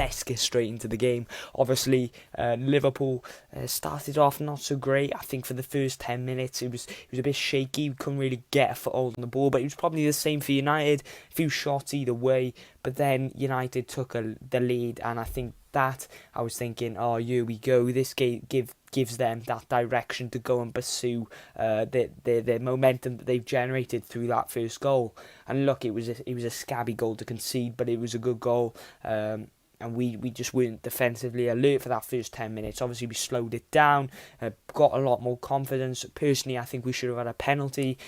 let's get straight into the game. Obviously, Liverpool started off not so great. I think for the first 10 minutes it was a bit shaky. We couldn't really get a foothold on the ball, but it was probably the same for United. A few shots either way, but then United took the lead, and I think that I was thinking, oh, here we go. This game gives them that direction to go and pursue the momentum that they've generated through that first goal. And look, it was a scabby goal to concede, but it was a good goal. And we just weren't defensively alert for that first 10 minutes. Obviously, we slowed it down, got a lot more confidence. Personally, I think we should have had a penalty.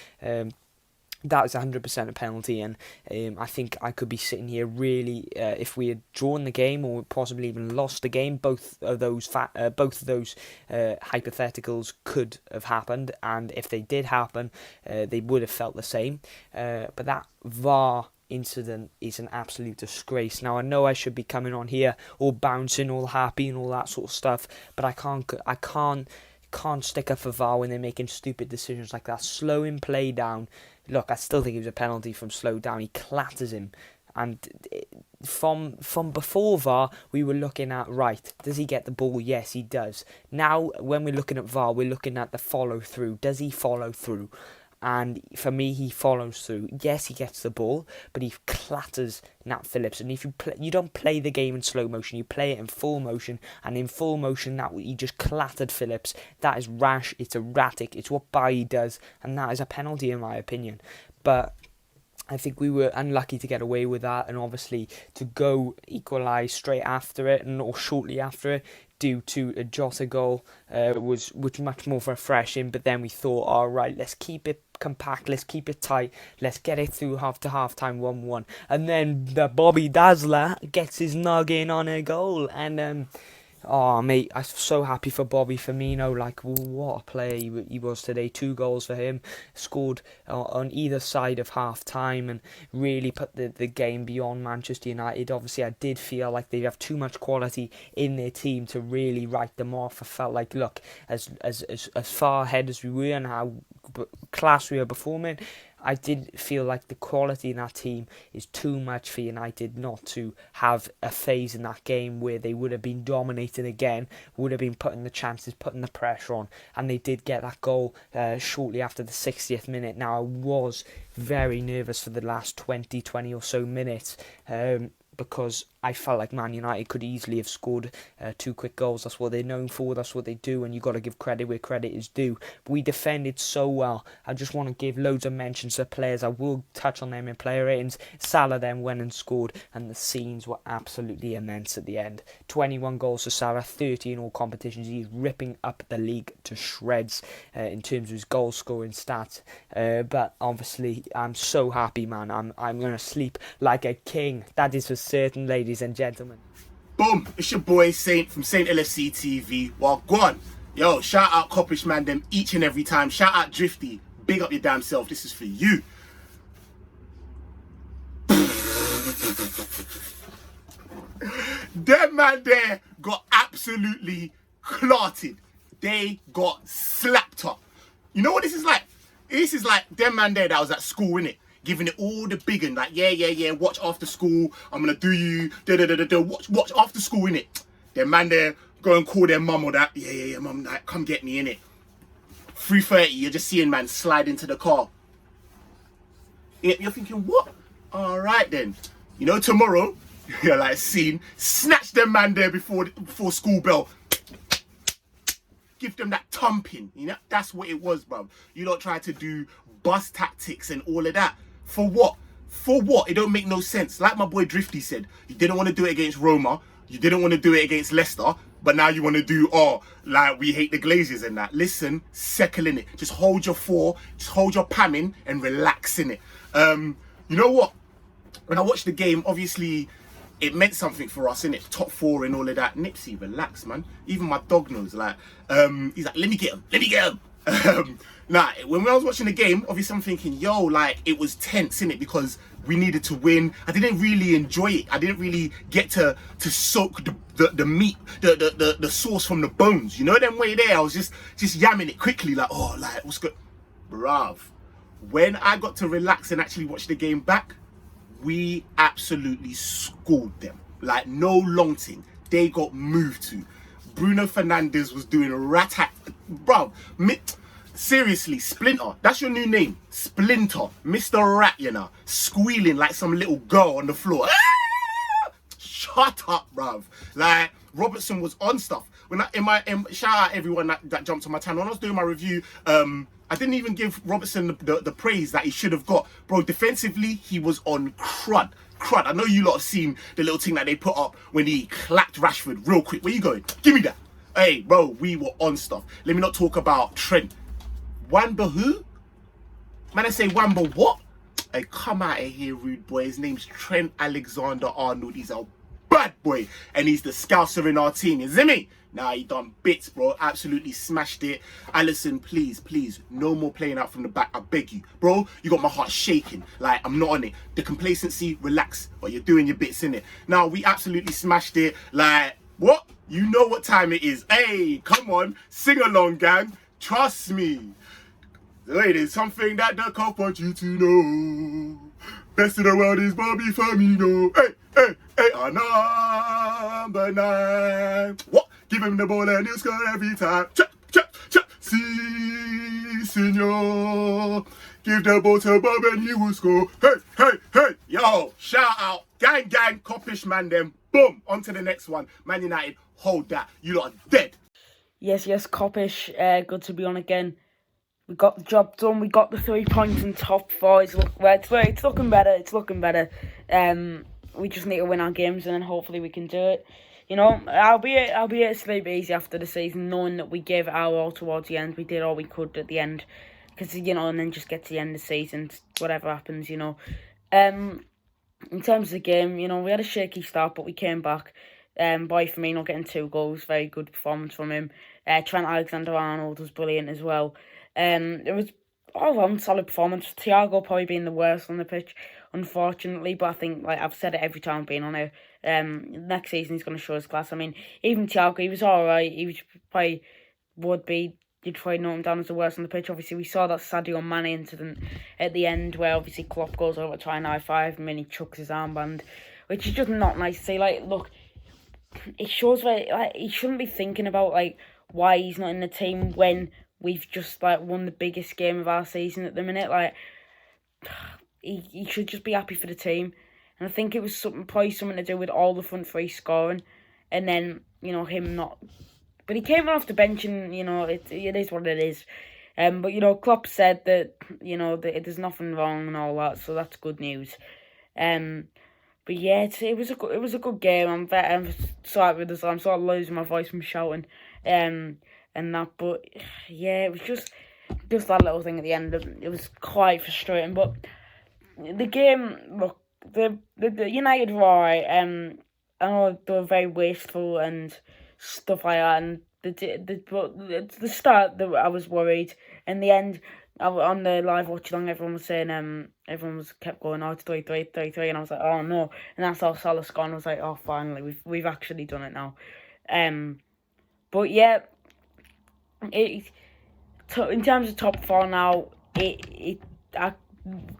That was 100% a penalty, and I think I could be sitting here really, if we had drawn the game or possibly even lost the game, both of those hypotheticals could have happened, and if they did happen, they would have felt the same. But that VAR incident is an absolute disgrace. Now, I know I should be coming on here all bouncing, all happy, and all that sort of stuff, but I can't stick up for VAR when they're making stupid decisions like that, slowing play down. Look, I still think it was a penalty from slow down. He clatters him. And from before VAR, we were looking at, right, does he get the ball? Yes, he does. Now, when we're looking at VAR, we're looking at the follow-through. Does he follow through? And for me, he follows through. Yes, he gets the ball, but he clatters Nat Phillips. And if you don't play the game in slow motion, you play it in full motion. And in full motion, he just clattered Phillips. That is rash. It's erratic. It's what Bailly does, and that is a penalty in my opinion. But I think we were unlucky to get away with that, and obviously to go equalise straight after it, or shortly after it, due to a Jota goal, was much more refreshing. But then we thought, all right, let's keep it compact, let's keep it tight, let's get it through half time 1-1, and then the Bobby Dazzler gets his noggin on a goal, and oh mate, I'm so happy for Bobby Firmino. Like, what a player he was today. 2 goals for him, scored on either side of half time, and really put the game beyond Manchester United. Obviously, I did feel like they have too much quality in their team to really write them off. I felt like, look, as far ahead as we were and how class we were performing, I did feel like the quality in that team is too much for United not to have a phase in that game where they would have been dominating again, would have been putting the chances, putting the pressure on, and they did get that goal shortly after the 60th minute. Now, I was very nervous for the last 20 or so minutes, because I felt like Man United could easily have scored 2 quick goals. That's what they're known for, that's what they do, and you've got to give credit where credit is due. But we defended so well. I just want to give loads of mentions to players. I will touch on them in player ratings. Salah then went and scored, and the scenes were absolutely immense at the end. 21 goals for Salah, 30 in all competitions. He's ripping up the league to shreds in terms of his goal scoring stats. But obviously, I'm so happy, man. I'm going to sleep like a king. That is for certain, ladies and gentlemen. Boom, it's your boy Saint from Saint LFC TV. Well, go on. Yo, shout out Kopish, man, them each and every time. Shout out Drifty. Big up your damn self. This is for you. Them man there got absolutely clotted. They got slapped up. You know what this is like? This is like them man there that was at school, innit? Giving it all the big un, like, yeah, watch after school, I'm gonna do you, watch after school, innit? Their man there, go and call their mum or that, yeah, mum, like, come get me, innit? 3:30, you're just seeing man slide into the car. You're thinking, what? Alright then. You know, tomorrow, you're like, snatch them man there before school bell. Give them that thumping, you know? That's what it was, bruv. You don't try to do bus tactics and all of that. For what? For what? It don't make no sense. Like my boy Drifty said, you didn't want to do it against Roma. You didn't want to do it against Leicester. But now you want to do, like we hate the Glazers and that. Listen, settle in it. Just hold your 4, just hold your pamming and relax in it. You know what? When I watched the game, obviously, it meant something for us, innit? Top 4 and all of that. Nipsey, relax, man. Even my dog knows, like, he's like, let me get him. Nah, when I was watching the game, obviously I'm thinking, yo, like, it was tense, innit? Because we needed to win. I didn't really enjoy it. I didn't really get to soak the meat, the sauce from the bones. You know them way there? I was just yamming it quickly, like, oh, like, what's good? Bruv, when I got to relax and actually watch the game back, we absolutely schooled them. like no long thing. They got moved to. Bruno Fernandes was doing a rat-tat. Bro, seriously, Splinter, that's your new name. Splinter, Mr. Rat, you know, squealing like some little girl on the floor. Shut up, bruv. Like, Robertson was on stuff. When shout out everyone that jumped on my channel. When I was doing my review, I didn't even give Robertson the praise that he should have got. Bro, defensively, he was on crud. I know you lot have seen the little thing that they put up when he clapped Rashford real quick. Where you going? Give me that. Hey, bro, we were on stuff. Let me not talk about Trent. Wamba who? Man, I say Wamba what? Hey, come out of here, rude boy. His name's Trent Alexander-Arnold. He's a bad boy. And he's the scouser in our team. You see me? Nah, he done bits, bro. Absolutely smashed it. Alisson, please, no more playing out from the back. I beg you. Bro, you got my heart shaking. Like, I'm not on it. The complacency, relax. But you're doing your bits, innit? Now, we absolutely smashed it. Like, what? You know what time it is. Hey, come on. Sing along, gang. Trust me. Wait, there's something that the cop wants you to know. Best in the world is Bobby Firmino. Hey, number 9. What? Give him the ball and he'll score every time. Chop. Si, senor. Give the ball to Bob and he will score. Hey. Yo, shout out. Gang, Kop-Ish, man, them. Boom. On to the next one. Man United, hold that. You lot are dead. Yes, Kop-Ish. Good to be on again. We got the job done. We got the 3 points in top 4. It's looking better. We just need to win our games and then hopefully we can do it. You know, I'll be sleep easy after the season, knowing that we gave it our all towards the end. We did all we could at the end, because you know, and then just get to the end of the season, whatever happens, you know. In terms of the game, you know, we had a shaky start, but we came back. Boy Firmino getting 2 goals, very good performance from him. Trent Alexander-Arnold was brilliant as well. It was all around solid performance. Thiago probably being the worst on the pitch, unfortunately, but I think, like I've said it every time I've been on it, next season he's going to show his class. I mean, even Thiago, he was alright. He was you'd probably know him down as the worst on the pitch. Obviously, we saw that Sadio Mane incident at the end where obviously Klopp goes over to try and high-five him and he chucks his armband, which is just not nice to see. Like, look, it shows like he shouldn't be thinking about like why he's not in the team when we've just like won the biggest game of our season at the minute. Like, he should just be happy for the team. And I think it was probably something to do with all the front 3 scoring, and then, you know, him not. But he came off the bench, and you know it is what it is. But you know, Klopp said that, you know, that there's nothing wrong and all that, so that's good news. But yeah, it was a good game. I'm sorry with this. I'm sort of losing my voice from shouting, and that. But yeah, it was just that little thing at the end. It was quite frustrating. But the game, look, the United were alright. I know they were very wasteful and stuff like that. And the start, I was worried. In the end, on the live watch along, everyone was saying, everyone kept going, oh, it's 3-3, and I was like, oh no. And that's how Salah scored, and I was like, oh, finally, we've actually done it now. But yeah, in terms of top 4 now,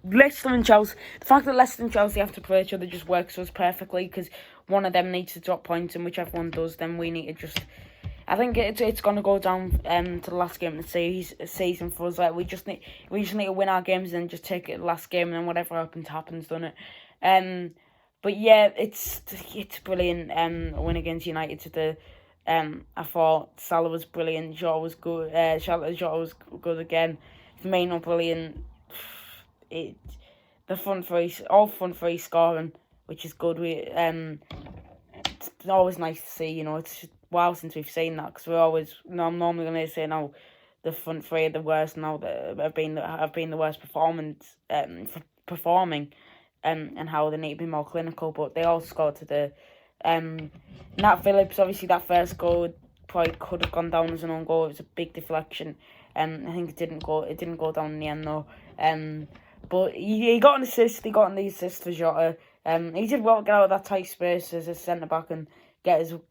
Leicester and Chelsea, the fact that Leicester and Chelsea have to play each other just works for us perfectly, because one of them needs to drop points, and whichever one does, then we need to just. I think it's going to go down to the last game of the season for us. Like, we just need to win our games and then just take it the last game, and then whatever happens, done it. But yeah, it's brilliant. A win against United. I thought Salah was brilliant. Jota was good. Jota was good again. Firmino brilliant. All front 3 scoring, which is good. It's always nice to see. You know, it's a while since we've seen that, because I'm normally going to say now the front 3 are the worst now that have been the worst performing, and how they need to be more clinical. But they all scored to the Nat Phillips. Obviously, that first goal probably could have gone down as an own goal. It was a big deflection. I think it didn't go down in the end though. But he got an assist. He got the assist for Jota. He did well to get out of that tight space as a centre back and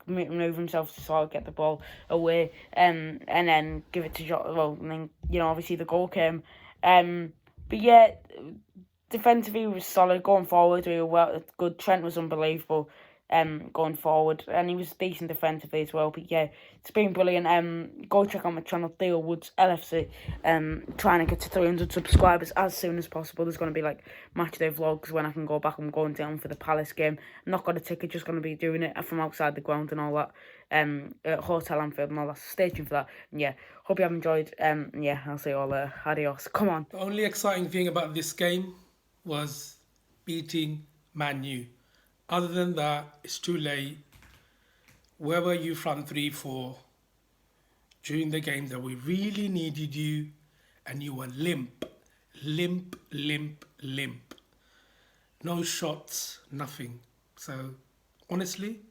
move himself to sort of get the ball away, and then give it to Jota. Well, and then, you know, obviously the goal came. But yeah, defensively we was solid. Going forward, we were good. Trent was unbelievable. going forward, and he was decent defensively as well. But yeah, it's been brilliant. Go check out my channel, Theo Woods LFC. Trying to get to 300 subscribers as soon as possible. There's going to be like match day vlogs when I can go back. I'm going down for the Palace game. Not got a ticket, just going to be doing it from outside the ground and all that. At Hotel Anfield and all that. Stay tuned for that. And yeah, hope you have enjoyed. Yeah, I'll say all adios. Come on. The only exciting thing about this game was beating Man U. Other than that, it's too late. Where were you front 3-4 during the game that we really needed you, and you were limp. No shots, nothing. So, honestly,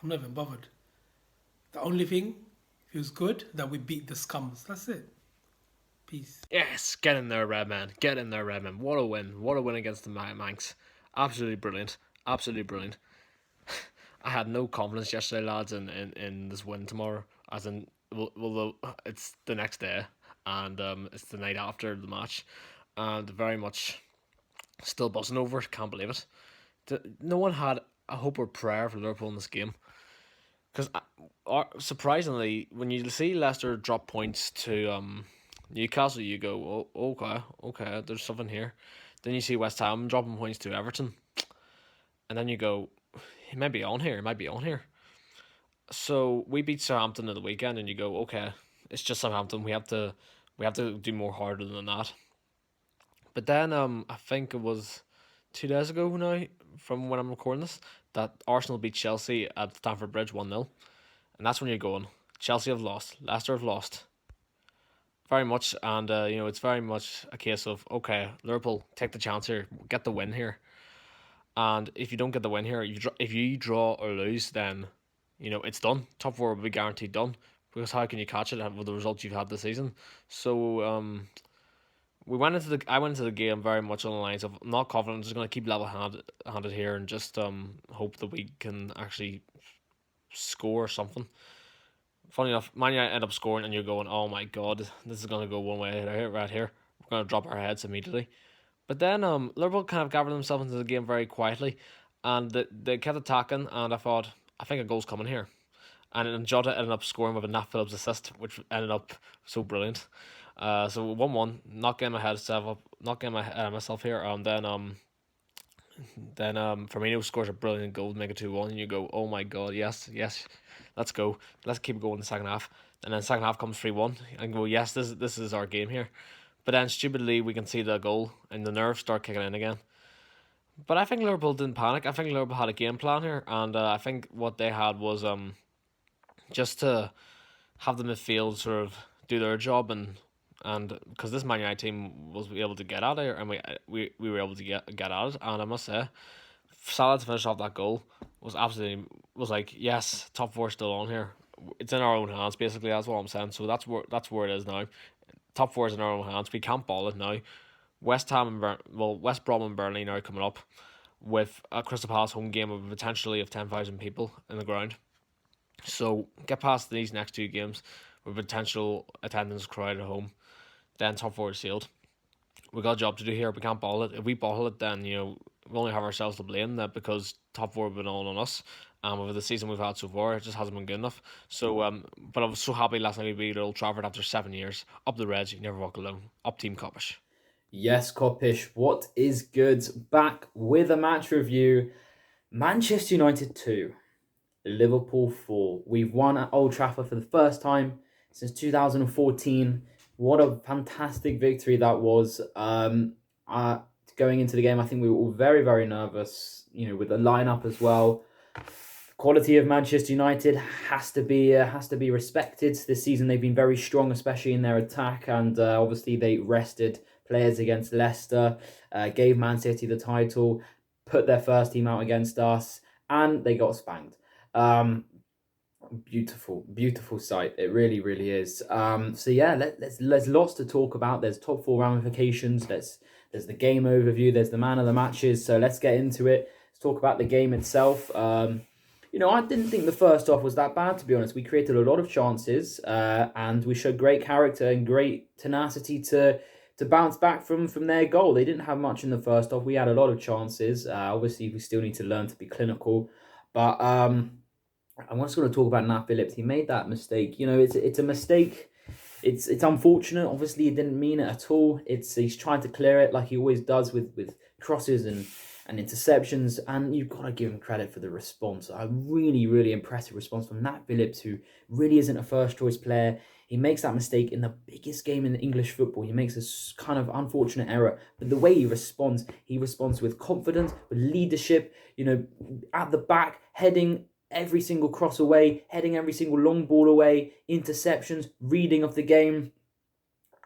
I'm not even bothered. The only thing feels good that we beat the scums. That's it. Peace. Yes, get in there, Redman. Get in there, Redman. What a win. What a win against the Manx. Absolutely brilliant. Absolutely brilliant. I had no confidence yesterday, lads, in this win tomorrow. As in, well, it's the next day, and it's the night after the match, and very much still buzzing over it. Can't believe it. No one had a hope or prayer for Liverpool in this game. Because surprisingly, when you see Leicester drop points to Newcastle, you go, oh, okay, there's something here. Then you see West Ham dropping points to Everton, and then you go, he might be on here. So we beat Southampton at the weekend, and you go, okay, it's just Southampton. We have to do more harder than that. But then I think it was 2 days ago now, from when I'm recording this, that Arsenal beat Chelsea at Stamford Bridge 1-0. And that's when you're going, Chelsea have lost, Leicester have lost. Very much, and it's very much a case of, okay, Liverpool, take the chance here, get the win here. And if you don't get the win here, if you draw or lose, then it's done. Top four will be guaranteed done, because how can you catch it with the results you've had this season? So I went into the game very much on the lines of, I'm not confident, I'm just going to keep level-handed here and just hope that we can actually score something. Funny enough, Man United end up scoring, and you're going, oh my god, this is going to go one way right here. We're going to drop our heads immediately. But then Liverpool kind of gathered themselves into the game very quietly, and they kept attacking, and I thought, I think a goal's coming here. And then Jota ended up scoring with a Nat Phillips assist, which ended up so brilliant. So 1-1, not getting my head myself here. Then Firmino scores a brilliant goal to make it 2-1, and you go, oh my god, yes, let's go, let's keep going in the second half. And then second half comes 3-1, and go, yes, this is our game here. But then stupidly we can see the goal, and the nerves start kicking in again. But I think Liverpool didn't panic. I think Liverpool had a game plan here, and I think what they had was just to have the midfield sort of do their job, and because this Man United team was able to get at it, and we were able to get at it, and I must say, Salah to finish off that goal was like, yes, top four still on here. It's in our own hands, basically. That's what I'm saying. So that's where it is now. Top four is in our own hands. We can't ball it now. West Brom and Burnley now coming up with a Crystal Palace home game of potentially of 10,000 people in the ground. So get past these next two games with potential attendance crowd at home. Then top four is sealed. We got a job to do here. We can't ball it. If we ball it, then we only have ourselves to blame, that because top four have been all on us. With the season we've had so far, it just hasn't been good enough. So, but I was so happy last night we beat Old Trafford after 7 years. Up the Reds, you never walk alone. Up Team Kop-Ish. Yes, Kop-Ish, what is good? Back with a match review. Manchester United 2, Liverpool 4. We've won at Old Trafford for the first time since 2014. What a fantastic victory that was. Going into the game, I think we were all very, very nervous, with the lineup as well. Quality of Manchester United has to be respected. This season they've been very strong, especially in their attack, and obviously they rested players against Leicester, gave Man City the title, put their first team out against us, and they got spanked. Beautiful sight. It really, really is. So yeah, there's lots to talk about. There's top four ramifications. There's the game overview. There's the man of the matches. So let's get into it. Let's talk about the game itself. I didn't think the first half was that bad, to be honest. We created a lot of chances, and we showed great character and great tenacity to bounce back from their goal. They didn't have much in the first half. We had a lot of chances. Obviously, we still need to learn to be clinical. But I want to sort of talk about Nat Phillips. He made that mistake. It's a mistake. It's unfortunate. Obviously, he didn't mean it at all. He's trying to clear it like he always does with crosses and interceptions. And you've got to give him credit for the response. A really, really impressive response from Nat Phillips, who really isn't a first choice player. He makes that mistake in the biggest game in English football. He makes this kind of unfortunate error. But the way he responds with confidence, with leadership, at the back, heading every single cross away, heading every single long ball away, interceptions, reading of the game.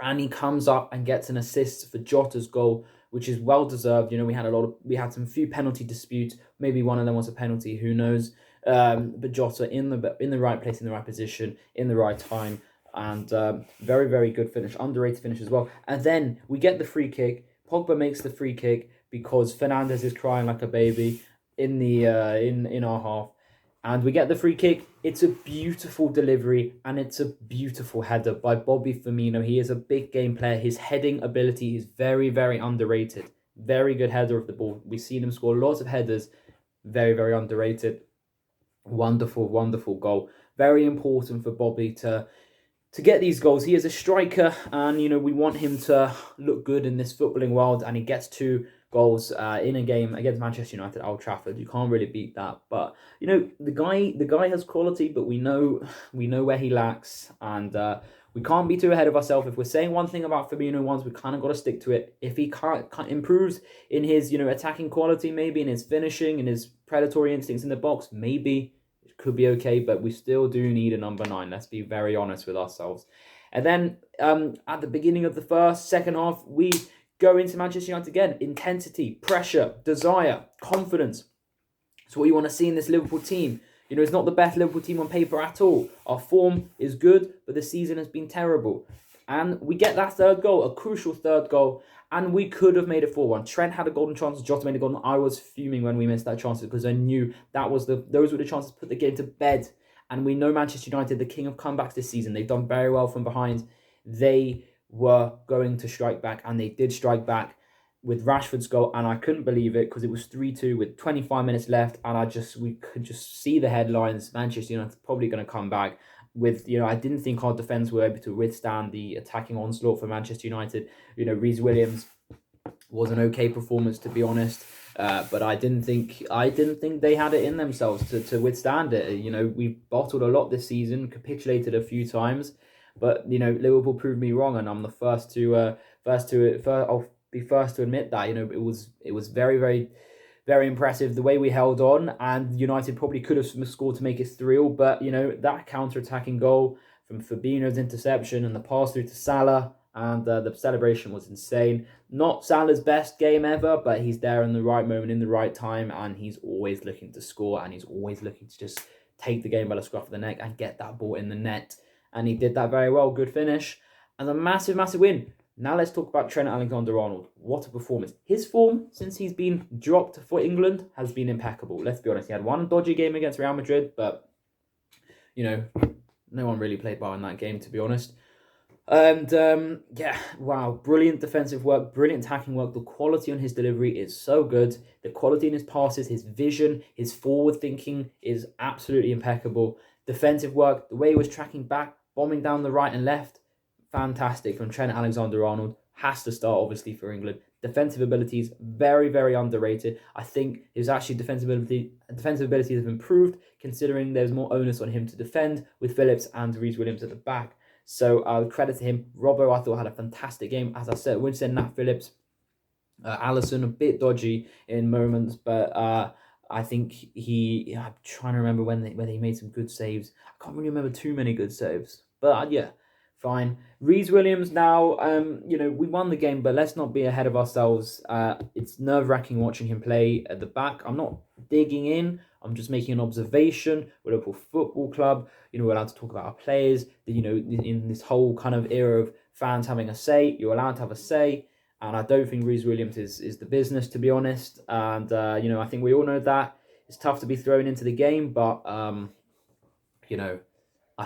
And he comes up and gets an assist for Jota's goal, which is well deserved. We had some few penalty disputes. Maybe one of them was a penalty, who knows? But Jota in the right place, in the right position, in the right time. And very, very good finish, underrated finish as well. And then we get the free kick. Pogba makes the free kick because Fernandes is crying like a baby in the in our half, and we get the free kick. It's a beautiful delivery and it's a beautiful header by Bobby Firmino. He is a big game player. His heading ability is very, very underrated. Very good header of the ball. We've seen him score lots of headers. Very, very underrated. Wonderful, wonderful goal. Very important for Bobby to get these goals. He is a striker, and we want him to look good in this footballing world, and he gets 2 goals in a game against Manchester United at Old Trafford. You can't really beat that. But the guy has quality, but we know where he lacks, and we can't be too ahead of ourselves. If we're saying one thing about Fabinho once, we kind of got to stick to it. If he can't improves in his attacking quality, maybe in his finishing, in his predatory instincts in the box, maybe could be okay, but we still do need a number 9. Let's be very honest with ourselves. And then at the beginning of the second half, we go into Manchester United again. Intensity, pressure, desire, confidence. It's what you want to see in this Liverpool team. It's not the best Liverpool team on paper at all. Our form is good, but the season has been terrible. And we get that third goal, a crucial third goal, and we could have made it 4-1. Trent had a golden chance, Jota made a golden. I was fuming when we missed that chance because I knew those were the chances to put the game to bed. And we know Manchester United, the king of comebacks this season. They've done very well from behind. They were going to strike back, and they did strike back with Rashford's goal, and I couldn't believe it because it was 3-2 with 25 minutes left, and we could just see the headlines. Manchester United probably going to come back with, I didn't think our defence were able to withstand the attacking onslaught for Manchester United. Reece Williams was an okay performance, to be honest, but I didn't think they had it in themselves to withstand it. We bottled a lot this season, capitulated a few times, but Liverpool proved me wrong, and I'm the first to I'll be first to admit that. It was very, very, very impressive the way we held on, and United probably could have scored to make it 3-3, but that counter-attacking goal from Fabinho's interception and the pass through to Salah, and the celebration was insane. Not Salah's best game ever, but he's there in the right moment, in the right time, and he's always looking to score, and he's always looking to just take the game by the scruff of the neck and get that ball in the net, and he did that very well. Good finish, and a massive, massive win. Now let's talk about Trent Alexander-Arnold. What a performance. His form, since he's been dropped for England, has been impeccable. Let's be honest. He had one dodgy game against Real Madrid, but, no one really played well in that game, to be honest. And, wow. Brilliant defensive work, brilliant attacking work. The quality on his delivery is so good. The quality in his passes, his vision, his forward thinking is absolutely impeccable. Defensive work, the way he was tracking back, bombing down the right and left, fantastic from Trent Alexander-Arnold. Has to start, obviously, for England. Defensive abilities, very, very underrated. I think his actually defensive abilities have improved, considering there's more onus on him to defend with Phillips and Reece Williams at the back. So credit to him. Robbo, I thought, had a fantastic game. As I said, Winston, Nat Phillips, Alisson, a bit dodgy in moments, but I think I'm trying to remember whether he made some good saves. I can't really remember too many good saves, but yeah. Fine. Reece Williams now, we won the game, but let's not be ahead of ourselves. It's nerve-wracking watching him play at the back. I'm not digging in. I'm just making an observation. We're a Liverpool Football Club. We're allowed to talk about our players. In this whole kind of era of fans having a say, you're allowed to have a say. And I don't think Reece Williams is the business, to be honest. And, I think we all know that. It's tough to be thrown into the game, but, I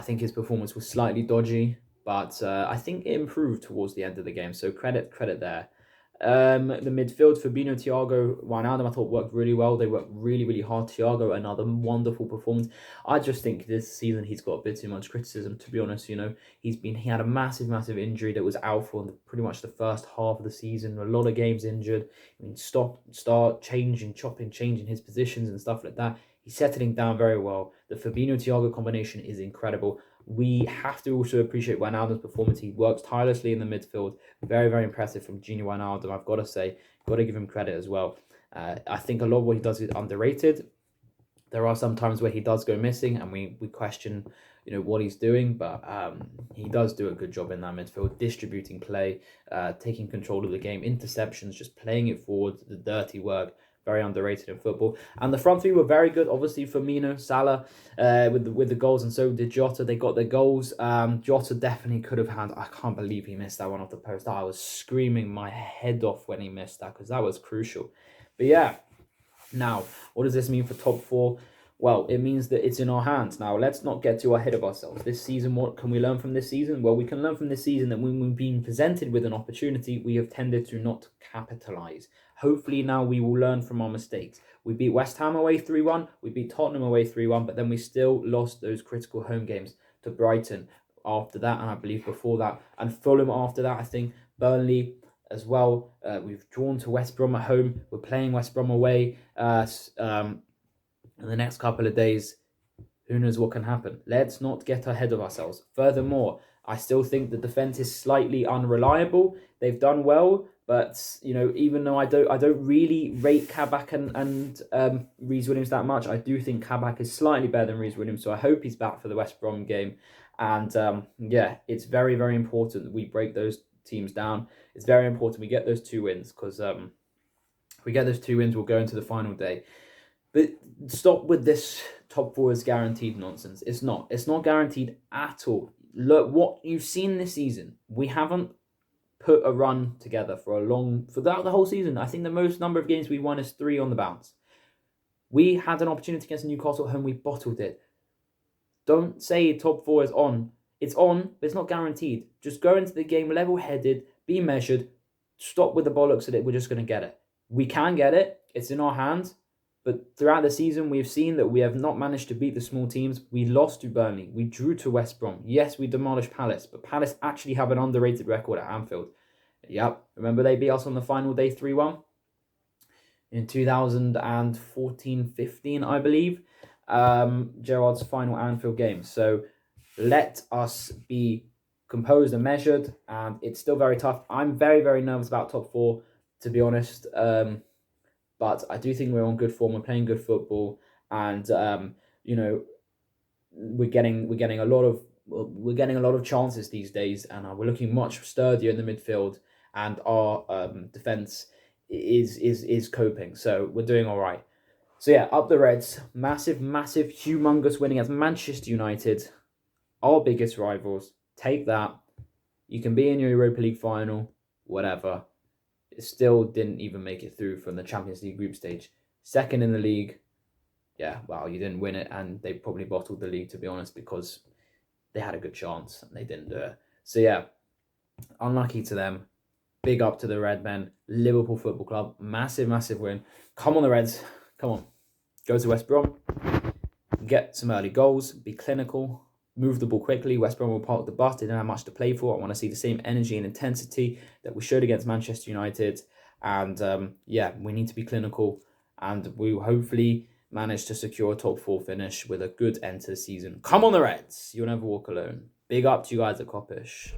think his performance was slightly dodgy. But I think it improved towards the end of the game, so credit there. The midfield, Fabinho, Thiago, Wijnaldum, I thought worked really well. They worked really, really hard. Thiago, another wonderful performance. I just think this season he's got a bit too much criticism, to be honest. He had a massive injury that was out for pretty much the first half of the season. A lot of games injured. Start changing his positions and stuff like that. He's settling down very well. The Fabinho-Thiago combination is incredible. We have to also appreciate Wijnaldum's performance. He works tirelessly in the midfield. Very, very impressive from Gini Wijnaldum, I've got to say. Got to give him credit as well. I think a lot of what he does is underrated. There are some times where he does go missing and we question what he's doing, but he does do a good job in that midfield, distributing play, taking control of the game, interceptions, just playing it forward, the dirty work. Very underrated in football. And the front three were very good. Obviously, Firmino, Salah with the goals, and so did Jota. They got their goals. Jota definitely could have had... I can't believe he missed that one off the post. I was screaming my head off when he missed that because that was crucial. But yeah, now, what does this mean for top four? Well, it means that it's in our hands. Now, let's not get too ahead of ourselves. This season, what can we learn from this season? Well, we can learn from this season that when we've been presented with an opportunity, we have tended to not capitalise. Hopefully now we will learn from our mistakes. We beat West Ham away 3-1. We beat Tottenham away 3-1. But then we still lost those critical home games to Brighton after that. And I believe before that. And Fulham after that, I think. Burnley as well. We've drawn to West Brom at home. We're playing West Brom away in the next couple of days. Who knows what can happen? Let's not get ahead of ourselves. Furthermore, I still think the defense is slightly unreliable. They've done well, but even though I don't really rate Kabak and Reece Williams that much, I do think Kabak is slightly better than Reece Williams. So I hope he's back for the West Brom game. And it's very, very important that we break those teams down. It's very important we get those 2 wins because if we get those 2 wins, we'll go into the final day. But stop with this top four is guaranteed nonsense. It's not. It's not guaranteed at all. Look, what you've seen this season, we haven't put a run together for the whole season. I think the most number of games we won is 3 on the bounce. We had an opportunity against Newcastle at home. We bottled it. Don't say top four is on. It's on, but it's not guaranteed. Just go into the game level-headed, be measured, stop with the bollocks that we're just going to get it. We can get it. It's in our hands. But throughout the season, we've seen that we have not managed to beat the small teams. We lost to Burnley. We drew to West Brom. Yes, we demolished Palace, but Palace actually have an underrated record at Anfield. Yep, remember they beat us on the final day 3-1? In 2014-15, I believe. Gerrard's final Anfield game. So let us be composed and measured, and it's still very tough. I'm very, very nervous about top four, to be honest. But I do think we're on good form. We're playing good football, and we're getting a lot of chances these days, and we're looking much sturdier in the midfield, and our defense is coping. So we're doing all right. So yeah, up the Reds, massive, humongous win against Manchester United, our biggest rivals. Take that. You can be in your Europa League final, whatever. It still didn't even make it through from the Champions League group stage. Second in the league. Yeah, well, you didn't win it, and they probably bottled the league, to be honest, because they had a good chance and they didn't do it. So yeah, unlucky to them. Big up to the Red Men. Liverpool Football Club. Massive win. Come on, the Reds. Come on. Go to West Brom. Get some early goals. Be clinical. Move the ball quickly. West Brom will park the bus. They don't have much to play for. I want to see the same energy and intensity that we showed against Manchester United. And we need to be clinical. And we will hopefully manage to secure a top four finish with a good end to the season. Come on, the Reds. You'll never walk alone. Big up to you guys at Kop-Ish.